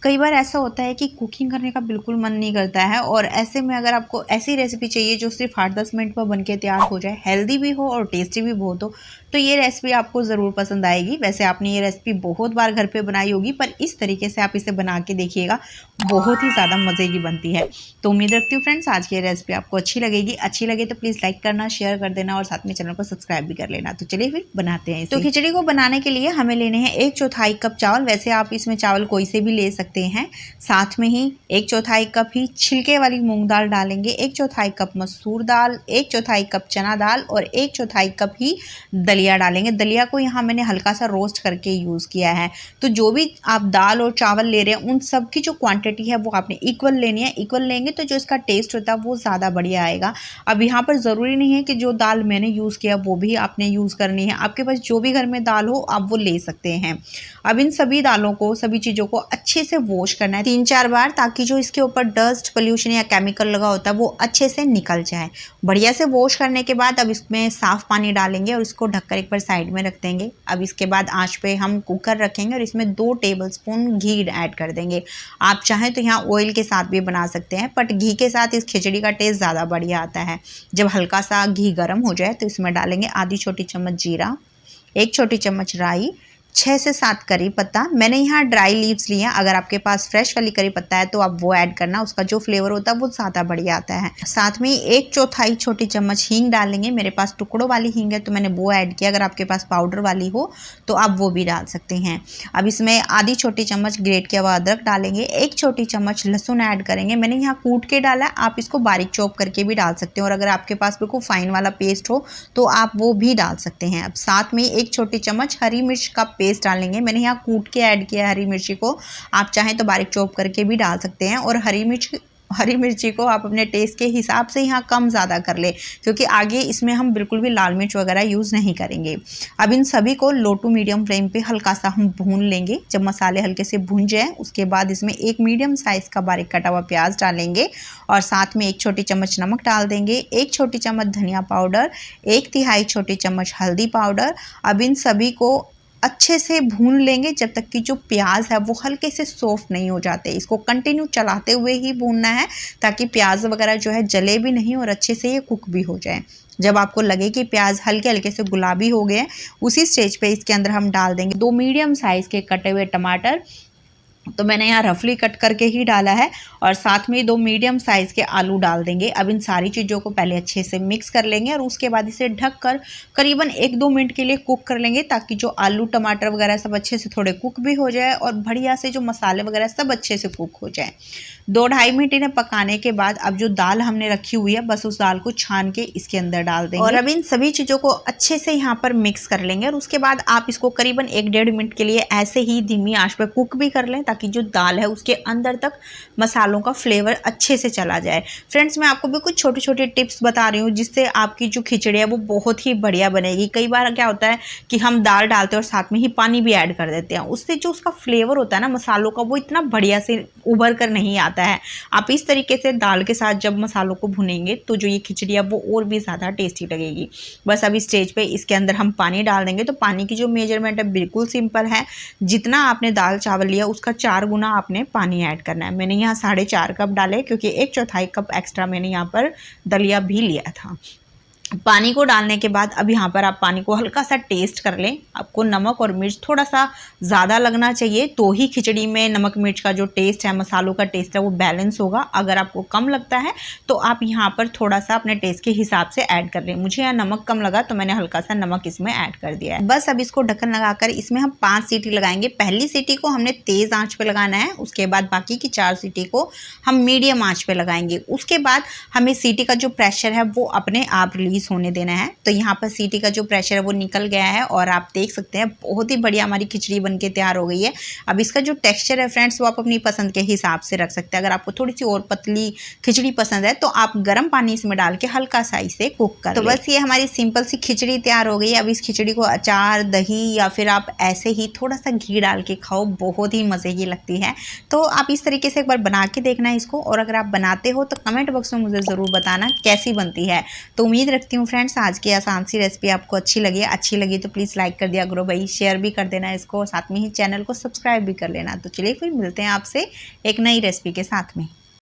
कई बार ऐसा होता है कि कुकिंग करने का बिल्कुल मन नहीं करता है और ऐसे में अगर आपको ऐसी रेसिपी चाहिए जो सिर्फ 8-10 मिनट में बनके तैयार हो जाए, हेल्दी भी हो और टेस्टी भी बहुत हो, तो ये रेसिपी आपको ज़रूर पसंद आएगी। वैसे आपने ये रेसिपी बहुत बार घर पे बनाई होगी, पर इस तरीके से आप इसे बना के देखिएगा, बहुत ही ज़्यादा मज़े की बनती है। तो उम्मीद रखती हूँ फ्रेंड्स आज की ये रेसिपी आपको अच्छी लगेगी। अच्छी लगे तो प्लीज़ लाइक करना, शेयर कर देना और साथ में चैनल को सब्सक्राइब भी कर लेना। तो चलिए फिर बनाते हैं इसे। तो खिचड़ी को बनाने के लिए हमें लेने हैं 1/4 कप चावल। वैसे आप इसमें चावल कोई से भी ले सकते हैं। साथ में ही 1/4 कप ही छिलके वाली मूंग दाल डालेंगे, 1/4 कप मसूर दाल, 1/4 कप चना दाल और 1/4 कप ही दलिया डालेंगे। दलिया को यहाँ मैंने हल्का सा रोस्ट करके यूज़ किया है। तो जो भी आप दाल और चावल ले रहे हैं उन सब की जो क्वांटिटी है वो आपने इक्वल लेनी है। इक्वल लेंगे तो जो इसका टेस्ट होता है वो ज़्यादा बढ़िया आएगा। अब यहाँ पर ज़रूरी नहीं है कि जो दाल मैंने यूज़ किया वो भी आपने यूज़ करनी है। आपके पास जो भी घर में दाल हो आप वो ले सकते हैं। अब इन सभी दालों को, सभी चीज़ों को अच्छे से वॉश करना है 3-4 बार, ताकि जो इसके ऊपर डस्ट, पोल्यूशन या केमिकल लगा होता है वो अच्छे से निकल जाए। बढ़िया से वॉश करने के बाद अब इसमें साफ़ पानी डालेंगे और इसको ढककर एक बार साइड में रख देंगे। अब इसके बाद आंच पे हम कुकर रखेंगे और इसमें 2 टेबलस्पून घी ऐड कर देंगे। आप चाहें तो यहाँ ऑयल के साथ भी बना सकते हैं, बट घी के साथ इस खिचड़ी का टेस्ट ज़्यादा बढ़िया आता है। जब हल्का सा घी गर्म हो जाए तो इसमें डालेंगे आधी छोटी चम्मच जीरा, 1 छोटी चम्मच राई, 6 से 7 करी पत्ता। मैंने यहाँ ड्राई लीव्स लिए हैं। अगर आपके पास फ्रेश वाली करी पत्ता है तो आप वो ऐड करना, उसका जो फ्लेवर होता है वो ज़्यादा बढ़िया आता है। साथ में 1/4 छोटी चम्मच हींग डालेंगे। मेरे पास टुकड़ों वाली हींग है तो मैंने वो ऐड किया। अगर आपके पास पाउडर वाली हो तो आप वो भी डाल सकते हैं। अब इसमें आधी छोटी चम्मच ग्रेट किया हुआ अदरक डालेंगे, 1 छोटी चम्मच लहसुन ऐड करेंगे। मैंने यहाँ कूट के डाला है, आप इसको बारीक चॉप करके भी डाल सकते हैं और अगर आपके पास बिल्कुल फाइन वाला पेस्ट हो तो आप वो भी डाल सकते हैं। अब साथ में 1 छोटी चम्मच हरी मिर्च का पेस्ट डालेंगे। मैंने यहाँ कूट के ऐड किया है हरी मिर्ची को, आप चाहें तो बारीक चॉप करके भी डाल सकते हैं। और हरी मिर्ची को आप अपने टेस्ट के हिसाब से यहाँ कम ज़्यादा कर ले, क्योंकि आगे इसमें हम बिल्कुल भी लाल मिर्च वगैरह यूज़ नहीं करेंगे। अब इन सभी को लो टू मीडियम फ्लेम पे हल्का सा हम भून लेंगे। जब मसाले हल्के से भून जाएं उसके बाद इसमें एक मीडियम साइज़ का बारीक कटा हुआ प्याज डालेंगे और साथ में 1 छोटी चम्मच नमक डाल देंगे, 1 छोटी चम्मच धनिया पाउडर, 1/3 छोटी चम्मच हल्दी पाउडर। अब इन सभी को अच्छे से भून लेंगे जब तक कि जो प्याज है वो हल्के से सॉफ्ट नहीं हो जाते। इसको कंटिन्यू चलाते हुए ही भूनना है ताकि प्याज वगैरह जो है जले भी नहीं और अच्छे से ये कुक भी हो जाए। जब आपको लगे कि प्याज हल्के हल्के से गुलाबी हो गए, उसी स्टेज पे इसके अंदर हम डाल देंगे 2 मीडियम साइज़ के कटे हुए टमाटर। तो मैंने यहाँ रफली कट करके ही डाला है और साथ में 2 मीडियम साइज़ के आलू डाल देंगे। अब इन सारी चीज़ों को पहले अच्छे से मिक्स कर लेंगे और उसके बाद इसे ढककर करीबन 1-2 मिनट के लिए कुक कर लेंगे, ताकि जो आलू टमाटर वगैरह सब अच्छे से थोड़े कुक भी हो जाए और बढ़िया से जो मसाले वगैरह सब अच्छे से कुक हो जाए। 2-2.5 मिनट इन्हें पकाने के बाद अब जो दाल हमने रखी हुई है बस उस दाल को छान के इसके अंदर डाल देंगे और अब इन सभी चीज़ों को अच्छे से यहाँ पर मिक्स कर लेंगे और उसके बाद आप इसको करीबन 1-1.5 मिनट के लिए ऐसे ही धीमी आंच पर कुक भी कर लें, ताकि जो दाल है उसके अंदर तक मसालों का फ्लेवर अच्छे से चला जाए। फ्रेंड्स, मैं आपको भी कुछ छोटे छोटे टिप्स बता रही हूँ जिससे आपकी जो खिचड़ी है वो बहुत ही बढ़िया बनेगी। कई बार क्या होता है कि हम दाल डालते हैं और साथ में ही पानी भी ऐड कर देते हैं, उससे जो उसका फ्लेवर होता है ना मसालों का वो इतना बढ़िया से उभर कर नहीं आता है। आप इस तरीके से दाल के साथ जब मसालों को भुनेंगे तो जो ये खिचड़ी है वो और भी ज़्यादा टेस्टी लगेगी। बस अभी स्टेज पे इसके अंदर हम पानी डाल देंगे। तो पानी की जो मेजरमेंट है बिल्कुल सिंपल है, जितना आपने दाल चावल लिया उसका 4 गुना आपने पानी ऐड करना है। मैंने यहाँ 4.5 कप डाले, क्योंकि 1/4 कप एक्स्ट्रा मैंने यहाँ पर दलिया भी लिया था। पानी को डालने के बाद अब यहाँ पर आप पानी को हल्का सा टेस्ट कर लें। आपको नमक और मिर्च थोड़ा सा ज़्यादा लगना चाहिए, तो ही खिचड़ी में नमक मिर्च का जो टेस्ट है, मसालों का टेस्ट है वो बैलेंस होगा। अगर आपको कम लगता है तो आप यहाँ पर थोड़ा सा अपने टेस्ट के हिसाब से ऐड कर लें। मुझे यहाँ नमक कम लगा तो मैंने हल्का सा नमक इसमें ऐड कर दिया है। बस अब इसको ढक्कन लगाकर इसमें हम 5 सीटी लगाएंगे। पहली सीटी को हमने तेज़ आँच पर लगाना है, उसके बाद बाकी की 4 सीटी को हम मीडियम आँच पर लगाएंगे। उसके बाद हमें सीटी का जो प्रेशर है वो अपने आप रिलीज होने देना है। तो यहाँ पर सीटी का जो प्रेशर है वो निकल गया है और आप देख सकते हैं बहुत ही बढ़िया हमारी खिचड़ी बनके तैयार हो गई है। अब इसका जो टेक्सचर है फ्रेंड्स वो आप अपनी पसंद के हिसाब से रख सकते हैं। अगर आपको थोड़ी सी और पतली खिचड़ी पसंद है तो आप गर्म पानी इसमें डाल के हल्का सा इसे कुक कर तो बस ये हमारी सिंपल सी खिचड़ी तैयार हो गई है। अब इस खिचड़ी को अचार, दही या फिर आप ऐसे ही थोड़ा सा घी डाल के खाओ, बहुत ही मज़े की लगती है। तो आप इस तरीके से एक बार बना के देखना इसको, और अगर आप बनाते हो तो कमेंट बॉक्स में मुझे ज़रूर बताना कैसी बनती है। तो उम्मीद रखती करती हूँ फ्रेंड्स आज की आसान सी रेसिपी आपको अच्छी लगी तो प्लीज़ लाइक कर दिया करो भाई, शेयर भी कर देना इसको, साथ में ही चैनल को सब्सक्राइब भी कर लेना। तो चलिए फिर मिलते हैं आपसे एक नई रेसिपी के साथ में।